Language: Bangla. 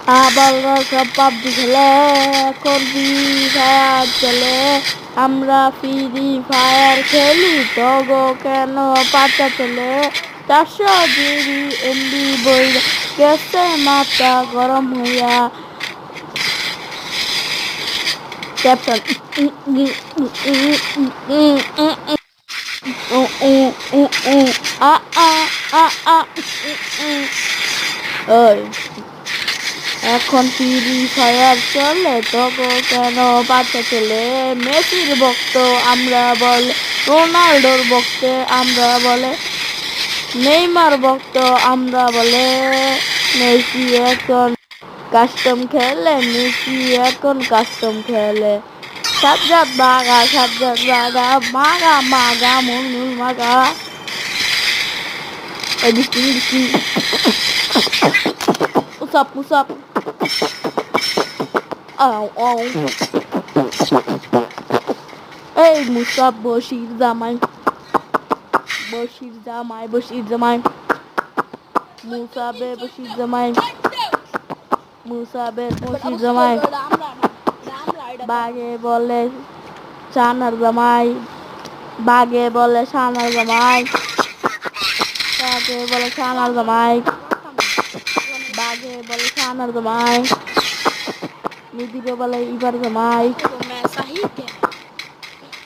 আবার সব পাবজি খেলে, এখন ফ্রি ফায়ার চলে। আমরা ফ্রি ফায়ার খেলি, তগো কেন পাতা চলে। 400 জিবি এমবি বই গেছে মাথা গরম হইয়া। ক্যাপ্টেন ওই এখন ফ্রি ফায়ার চলে, তগো কেন বাচ্চা ছেলে। মেসির ভক্ত আমরা বলে, রোনাল্ডোর ভক্ত আমরা বলে, নেইমার ভক্ত আমরা বলে। মেসি এখন কাস্টম খেলে, মেসি এখন কাস্টম খেলে। সাজ্জাদ বাগা মাগা মাগা মুনুল মাগা। বৃষ্টি মুসাপ আও এই মুসাপ বশির জামাই মুসাবের বশির জামাই বাগে বলে সানার জামাই, বাগে বলে সানার জামাই, বাগে বলে সানার জামাই, বাগে বলে সানার জামাই, নিদিরে বলে ইবার জামাই।